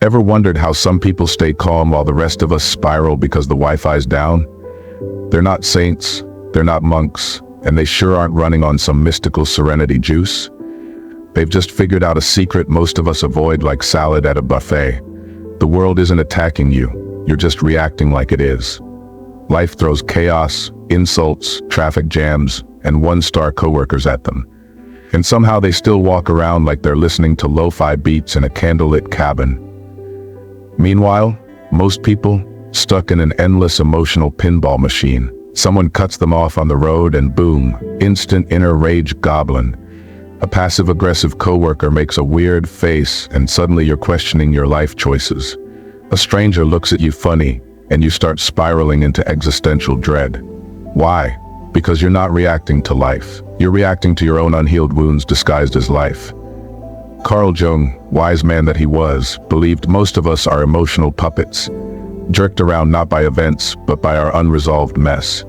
Ever wondered how some people stay calm while the rest of us spiral because the Wi-Fi's down? They're not saints, they're not monks, and they sure aren't running on some mystical serenity juice. They've just figured out a secret most of us avoid like salad at a buffet. The world isn't attacking you, you're just reacting like it is. Life throws chaos, insults, traffic jams, and one-star coworkers at them. And somehow they still walk around like they're listening to lo-fi beats in a candlelit cabin. Meanwhile, most people, stuck in an endless emotional pinball machine. Someone cuts them off on the road and boom, instant inner rage goblin. A passive-aggressive coworker makes a weird face and suddenly you're questioning your life choices. A stranger looks at you funny and you start spiraling into existential dread. Why? Because you're not reacting to life. You're reacting to your own unhealed wounds disguised as life. Carl Jung, wise man that he was, believed most of us are emotional puppets, jerked around not by events, but by our unresolved mess.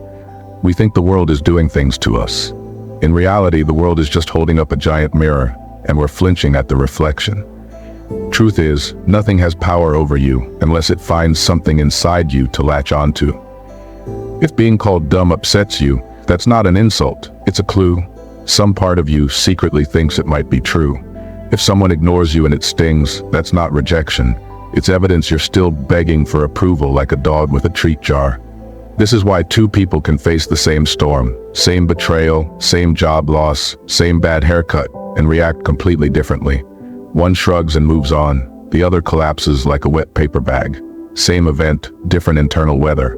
We think the world is doing things to us. In reality, the world is just holding up a giant mirror, and we're flinching at the reflection. Truth is, nothing has power over you unless it finds something inside you to latch onto. If being called dumb upsets you, that's not an insult, it's a clue. Some part of you secretly thinks it might be true. If someone ignores you and it stings, that's not rejection. It's evidence you're still begging for approval like a dog with a treat jar. This is why two people can face the same storm, same betrayal, same job loss, same bad haircut, and react completely differently. One shrugs and moves on, the other collapses like a wet paper bag. Same event, different internal weather.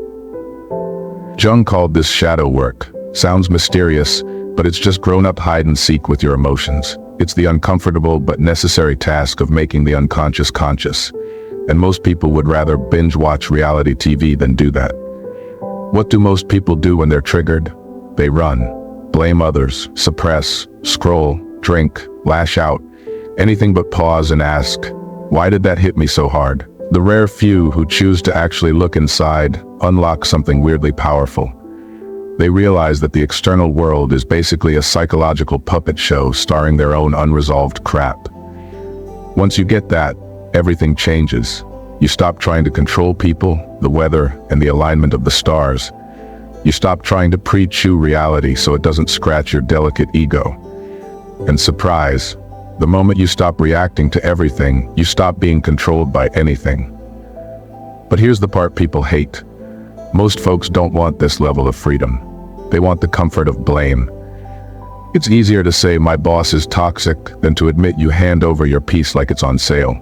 Jung called this shadow work. Sounds mysterious, but it's just grown-up hide and seek with your emotions. It's the uncomfortable but necessary task of making the unconscious conscious. And most people would rather binge-watch reality TV than do that. What do most people do when they're triggered? They run, blame others, suppress, scroll, drink, lash out, anything but pause and ask, why did that hit me so hard? The rare few who choose to actually look inside unlock something weirdly powerful. They realize that the external world is basically a psychological puppet show starring their own unresolved crap. Once you get that, everything changes. You stop trying to control people, the weather, and the alignment of the stars. You stop trying to pre-chew reality so it doesn't scratch your delicate ego. And surprise, the moment you stop reacting to everything, you stop being controlled by anything. But here's the part people hate. Most folks don't want this level of freedom. They want the comfort of blame. It's easier to say my boss is toxic than to admit you hand over your piece like it's on sale.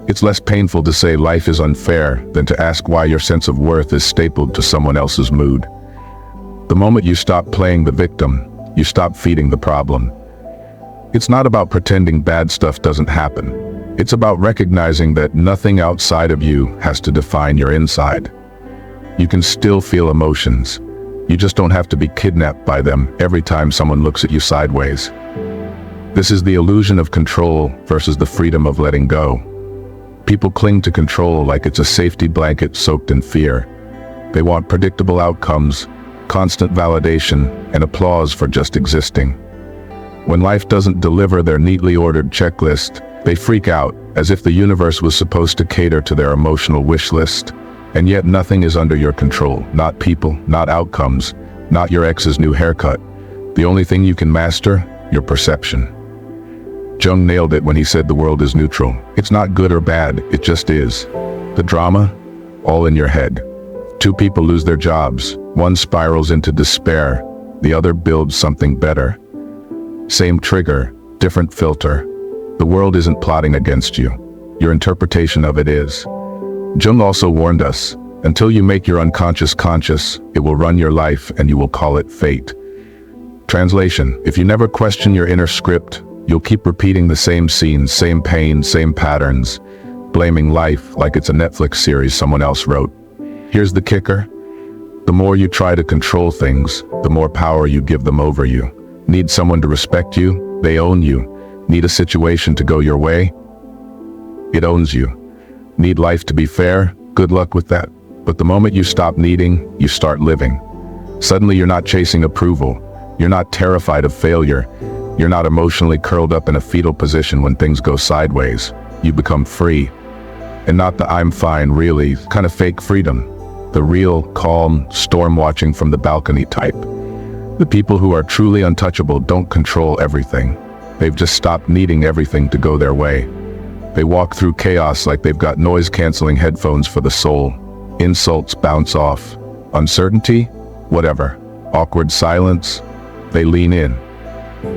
It's less painful to say life is unfair than to ask why your sense of worth is stapled to someone else's mood. The moment you stop playing the victim, you stop feeding the problem. It's not about pretending bad stuff doesn't happen. It's about recognizing that nothing outside of you has to define your inside. You can still feel emotions. You just don't have to be kidnapped by them every time someone looks at you sideways. This is the illusion of control versus the freedom of letting go. People cling to control like it's a safety blanket soaked in fear. They want predictable outcomes, constant validation, and applause for just existing. When life doesn't deliver their neatly ordered checklist, they freak out, as if the universe was supposed to cater to their emotional wish list. And yet nothing is under your control, not people, not outcomes, not your ex's new haircut. The only thing you can master, your perception. Jung nailed it when he said the world is neutral. It's not good or bad, it just is. The drama? All in your head. Two people lose their jobs. One spirals into despair. The other builds something better. Same trigger, different filter. The world isn't plotting against you. Your interpretation of it is. Jung also warned us, until you make your unconscious conscious, it will run your life and you will call it fate. Translation: if you never question your inner script, you'll keep repeating the same scenes, same pain, same patterns, blaming life like it's a Netflix series someone else wrote. Here's the kicker. The more you try to control things, the more power you give them over you. Need someone to respect you? They own you. Need a situation to go your way? It owns you. Need life to be fair? Good luck with that. But the moment you stop needing, you start living. Suddenly you're not chasing approval. You're not terrified of failure. You're not emotionally curled up in a fetal position when things go sideways. You become free. And not the I'm fine, really, kind of fake freedom. The real, calm, storm watching from the balcony type. The people who are truly untouchable don't control everything. They've just stopped needing everything to go their way. They walk through chaos like they've got noise-canceling headphones for the soul. Insults bounce off. Uncertainty? Whatever. Awkward silence? They lean in.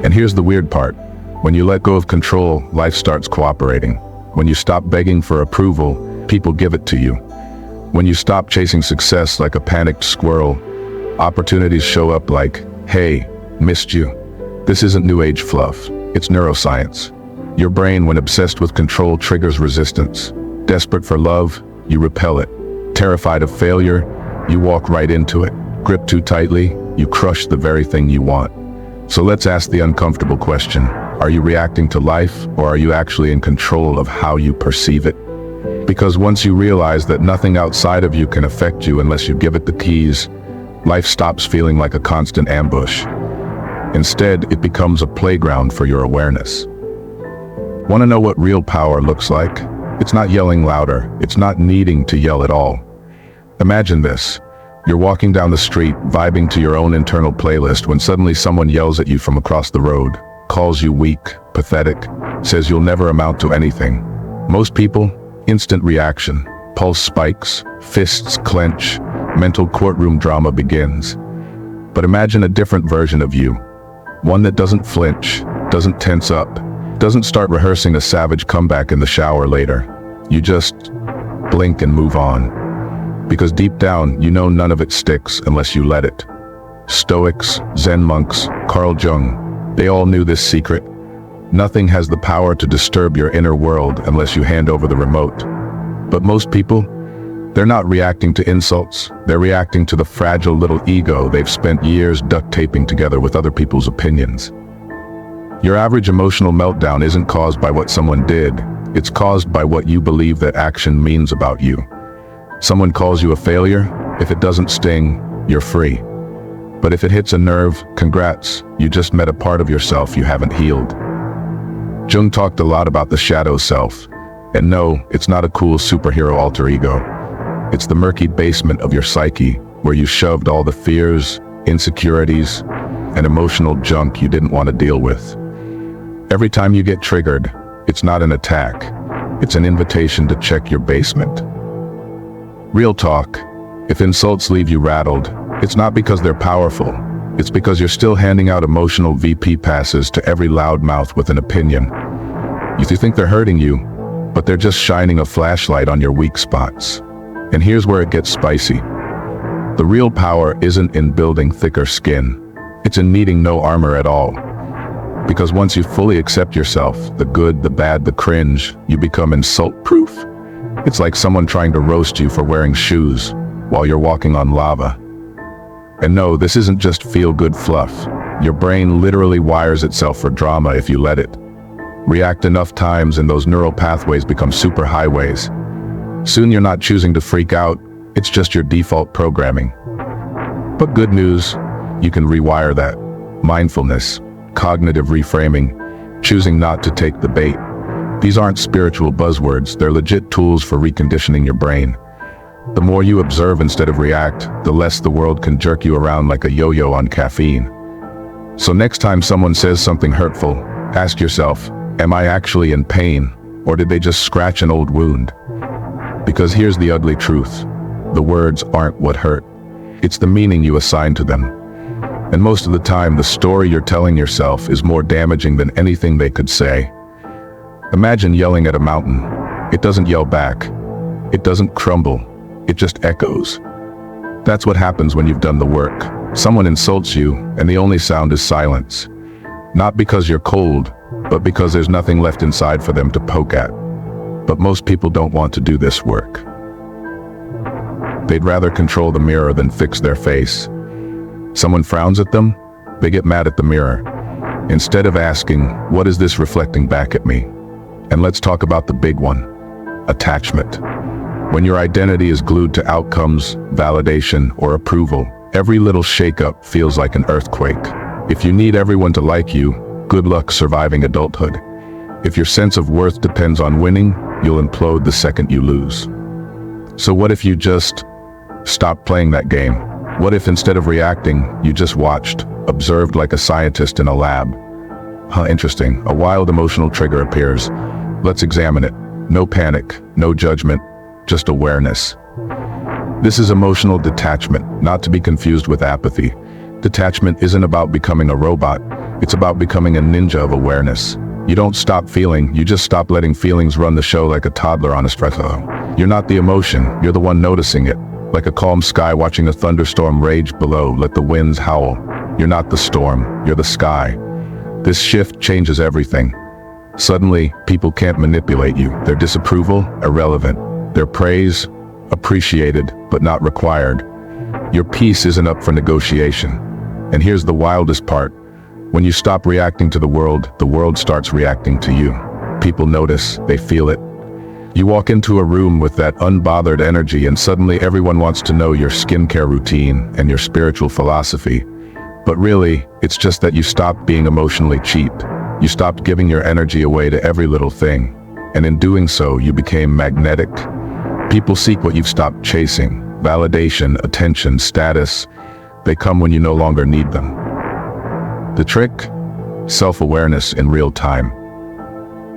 And here's the weird part. When you let go of control, life starts cooperating. When you stop begging for approval, people give it to you. When you stop chasing success like a panicked squirrel, opportunities show up like, hey, missed you. This isn't new age fluff, it's neuroscience. Your brain, when obsessed with control, triggers resistance. Desperate for love, you repel it. Terrified of failure, you walk right into it. Grip too tightly, you crush the very thing you want. So let's ask the uncomfortable question. Are you reacting to life, or are you actually in control of how you perceive it? Because once you realize that nothing outside of you can affect you unless you give it the keys, life stops feeling like a constant ambush. Instead, it becomes a playground for your awareness. Want to know what real power looks like? It's not yelling louder. It's not needing to yell at all. Imagine this. You're walking down the street, vibing to your own internal playlist, when suddenly someone yells at you from across the road, calls you weak, pathetic, says you'll never amount to anything. Most people, instant reaction. Pulse spikes, fists clench, mental courtroom drama begins. But imagine a different version of you. One that doesn't flinch, doesn't tense up, doesn't start rehearsing a savage comeback in the shower later. You just blink and move on. Because deep down, you know none of it sticks unless you let it. Stoics, Zen monks, Carl Jung, they all knew this secret. Nothing has the power to disturb your inner world unless you hand over the remote. But most people, they're not reacting to insults. They're reacting to the fragile little ego they've spent years duct taping together with other people's opinions. Your average emotional meltdown isn't caused by what someone did. It's caused by what you believe that action means about you. Someone calls you a failure. If it doesn't sting, you're free. But if it hits a nerve, congrats, you just met a part of yourself you haven't healed. Jung talked a lot about the shadow self. And no, it's not a cool superhero alter ego. It's the murky basement of your psyche, where you shoved all the fears, insecurities, and emotional junk you didn't want to deal with. Every time you get triggered, it's not an attack. It's an invitation to check your basement. Real talk, if insults leave you rattled, it's not because they're powerful. It's because you're still handing out emotional VP passes to every loudmouth with an opinion. You think they're hurting you, but they're just shining a flashlight on your weak spots. And here's where it gets spicy. The real power isn't in building thicker skin. It's in needing no armor at all. Because once you fully accept yourself, the good, the bad, the cringe, you become insult-proof. It's like someone trying to roast you for wearing shoes while you're walking on lava. And no, this isn't just feel-good fluff. Your brain literally wires itself for drama if you let it. React enough times and those neural pathways become superhighways. Soon you're not choosing to freak out, it's just your default programming. But good news, you can rewire that. Mindfulness, cognitive reframing, choosing not to take the bait. These aren't spiritual buzzwords, they're legit tools for reconditioning your brain. The more you observe instead of react, the less the world can jerk you around like a yo-yo on caffeine. So next time someone says something hurtful, ask yourself, am I actually in pain, or did they just scratch an old wound? Because here's the ugly truth. The words aren't what hurt. It's the meaning you assign to them. And most of the time, the story you're telling yourself is more damaging than anything they could say. Imagine yelling at a mountain. It doesn't yell back. It doesn't crumble. It just echoes. That's what happens when you've done the work. Someone insults you, and the only sound is silence. Not because you're cold, but because there's nothing left inside for them to poke at. But most people don't want to do this work. They'd rather control the mirror than fix their face. Someone frowns at them, they get mad at the mirror. Instead of asking, what is this reflecting back at me? And let's talk about the big one, attachment. When your identity is glued to outcomes, validation, or approval, every little shakeup feels like an earthquake. If you need everyone to like you, good luck surviving adulthood. If your sense of worth depends on winning, you'll implode the second you lose. So what if you just stopped playing that game? What if instead of reacting, you just watched, observed like a scientist in a lab? Interesting. A wild emotional trigger appears. Let's examine it. No panic, no judgment, just awareness. This is emotional detachment, not to be confused with apathy. Detachment isn't about becoming a robot. It's about becoming a ninja of awareness. You don't stop feeling, you just stop letting feelings run the show like a toddler on a stretcher. You're not the emotion, you're the one noticing it. Like a calm sky watching a thunderstorm rage below, let the winds howl. You're not the storm, you're the sky. This shift changes everything. Suddenly, people can't manipulate you. Their disapproval, irrelevant. Their praise, appreciated, but not required. Your peace isn't up for negotiation. And here's the wildest part. When you stop reacting to the world starts reacting to you. People notice, they feel it. You walk into a room with that unbothered energy and suddenly everyone wants to know your skincare routine and your spiritual philosophy. But really, it's just that you stopped being emotionally cheap. You stopped giving your energy away to every little thing. And in doing so, you became magnetic. People seek what you've stopped chasing. Validation, attention, status. They come when you no longer need them. The trick? Self-awareness in real time.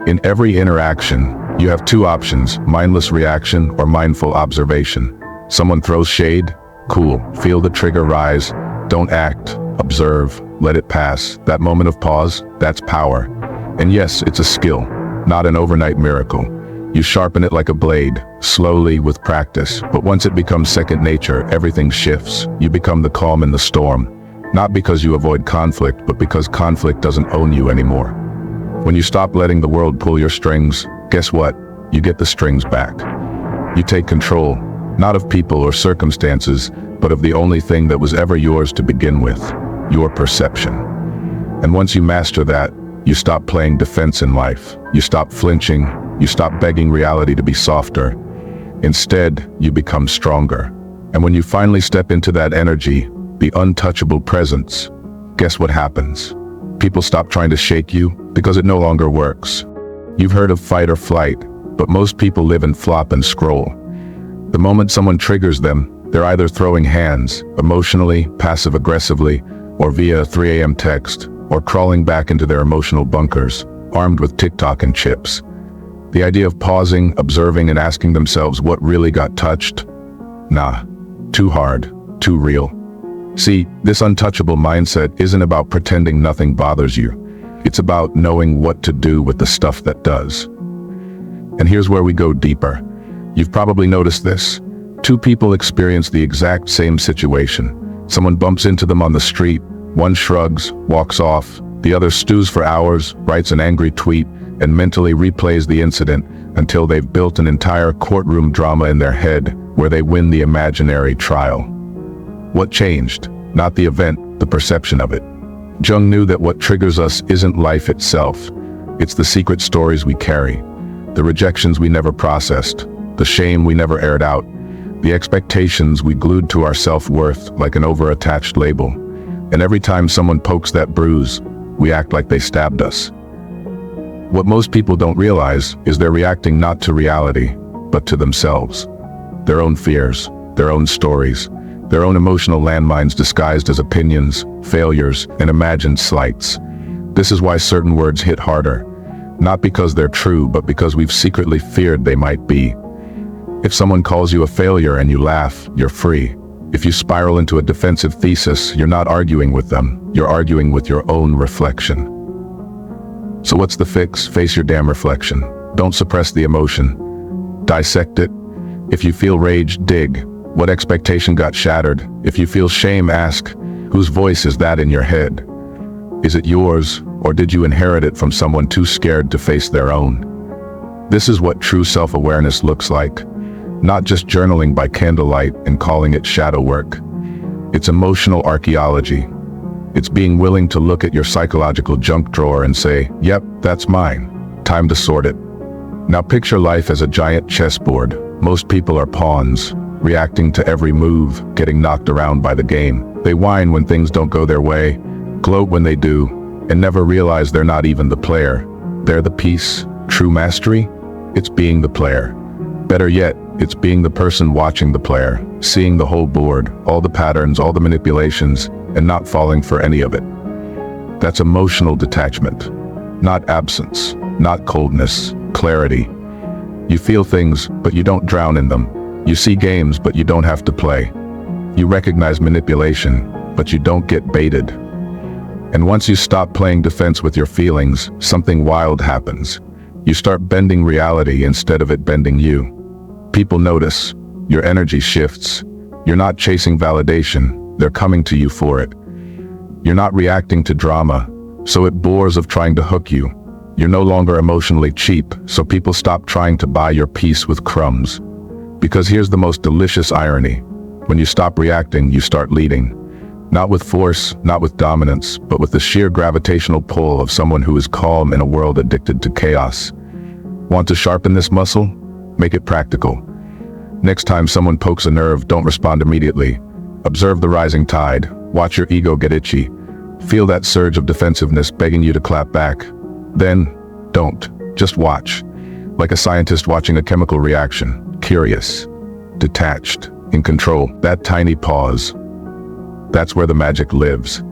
In every interaction, you have two options, mindless reaction or mindful observation. Someone throws shade? Cool. Feel the trigger rise. Don't act. Observe. Let it pass. That moment of pause, that's power. And yes, it's a skill, not an overnight miracle. You sharpen it like a blade, slowly with practice. But once it becomes second nature, everything shifts. You become the calm in the storm. Not because you avoid conflict, but because conflict doesn't own you anymore. When you stop letting the world pull your strings, guess what? You get the strings back. You take control, not of people or circumstances, but of the only thing that was ever yours to begin with, your perception. And once you master that, you stop playing defense in life. You stop flinching, you stop begging reality to be softer. Instead, you become stronger. And when you finally step into that energy, the untouchable presence, guess what happens? People stop trying to shake you because it no longer works. You've heard of fight or flight, but most people live in flop and scroll. The moment someone triggers them, they're either throwing hands, emotionally, passive-aggressively, or via a 3 a.m. text, or crawling back into their emotional bunkers, armed with TikTok and chips. The idea of pausing, observing, and asking themselves what really got touched? Nah, too hard, too real. See, this untouchable mindset isn't about pretending nothing bothers you. It's about knowing what to do with the stuff that does. And here's where we go deeper. You've probably noticed this. Two people experience the exact same situation. Someone bumps into them on the street, one shrugs, walks off, the other stews for hours, writes an angry tweet, and mentally replays the incident until they've built an entire courtroom drama in their head where they win the imaginary trial. What changed? Not the event, the perception of it. Jung knew that what triggers us isn't life itself. It's the secret stories we carry, the rejections we never processed, the shame we never aired out, the expectations we glued to our self-worth like an over-attached label. And every time someone pokes that bruise, we act like they stabbed us. What most people don't realize is they're reacting not to reality, but to themselves. Their own fears, their own stories, their own emotional landmines disguised as opinions, failures, and imagined slights. This is why certain words hit harder. Not because they're true, but because we've secretly feared they might be. If someone calls you a failure and you laugh, you're free. If you spiral into a defensive thesis, you're not arguing with them, you're arguing with your own reflection. So what's the fix? Face your damn reflection. Don't suppress the emotion. Dissect it. If you feel rage, dig. What expectation got shattered? If you feel shame, ask, whose voice is that in your head? Is it yours, or did you inherit it from someone too scared to face their own? This is what true self-awareness looks like. Not just journaling by candlelight and calling it shadow work. It's emotional archaeology. It's being willing to look at your psychological junk drawer and say, yep, that's mine. Time to sort it. Now picture life as a giant chessboard. Most people are pawns, reacting to every move, getting knocked around by the game. They whine when things don't go their way, gloat when they do, and never realize they're not even the player. They're the piece. True mastery? it's being the player. Better yet, it's being the person watching the player, seeing the whole board, all the patterns, all the manipulations, and not falling for any of it. That's emotional detachment, not absence, not coldness, clarity. You feel things, but you don't drown in them. You see games, but you don't have to play. You recognize manipulation, but you don't get baited. And once you stop playing defense with your feelings, something wild happens. You start bending reality instead of it bending you. People notice. Your energy shifts. You're not chasing validation, they're coming to you for it. You're not reacting to drama, so it bores of trying to hook you. You're no longer emotionally cheap, so people stop trying to buy your peace with crumbs. Because here's the most delicious irony. When you stop reacting, you start leading. Not with force, not with dominance, but with the sheer gravitational pull of someone who is calm in a world addicted to chaos. Want to sharpen this muscle? Make it practical. Next time someone pokes a nerve, don't respond immediately. Observe the rising tide. Watch your ego get itchy. Feel that surge of defensiveness begging you to clap back. Then, don't. Just watch. Like a scientist watching a chemical reaction. Curious. Detached. In control. That tiny pause. That's where the magic lives.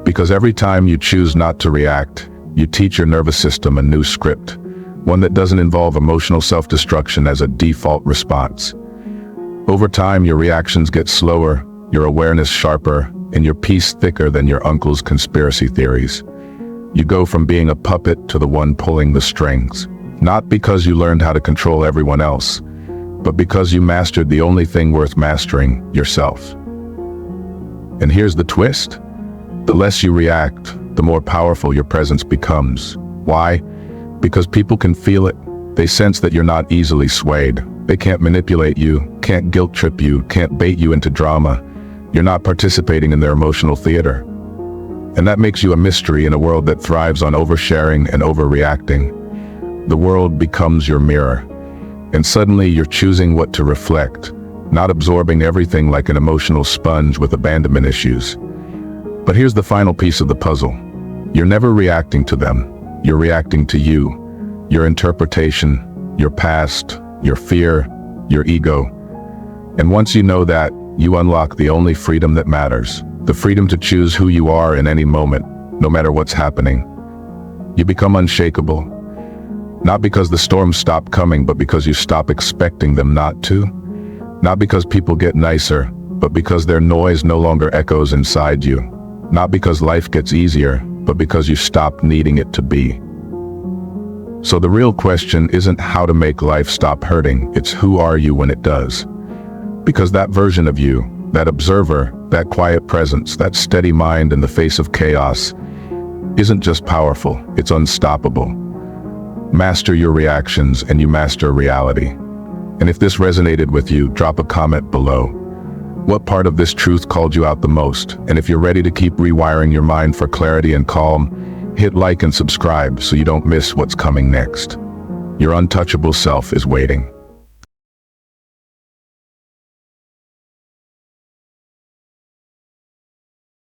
Because every time you choose not to react, you teach your nervous system a new script. One that doesn't involve emotional self-destruction as a default response. Over time, your reactions get slower, your awareness sharper, and your peace thicker than your uncle's conspiracy theories. You go from being a puppet to the one pulling the strings. Not because you learned how to control everyone else, but because you mastered the only thing worth mastering, yourself. And here's the twist. The less you react, the more powerful your presence becomes. Why? Because people can feel it. They sense that you're not easily swayed. They can't manipulate you, can't guilt trip you, can't bait you into drama. You're not participating in their emotional theater. And that makes you a mystery in a world that thrives on oversharing and overreacting. The world becomes your mirror. And suddenly you're choosing what to reflect, not absorbing everything like an emotional sponge with abandonment issues. But here's the final piece of the puzzle. You're never reacting to them. You're reacting to you, your interpretation, your past, your fear, your ego. And once you know that, you unlock the only freedom that matters, the freedom to choose who you are in any moment, no matter what's happening. You become unshakable, not because the storms stop coming, but because you stop expecting them not to. Not because people get nicer, but because their noise no longer echoes inside you. Not because life gets easier, but because you stop needing it to be. So the real question isn't how to make life stop hurting, it's who are you when it does. Because that version of you, that observer, that quiet presence, that steady mind in the face of chaos, isn't just powerful, it's unstoppable. Master your reactions and you master reality. And if this resonated with you, drop a comment below. What part of this truth called you out the most? And if you're ready to keep rewiring your mind for clarity and calm, hit like and subscribe so you don't miss what's coming next. Your untouchable self is waiting.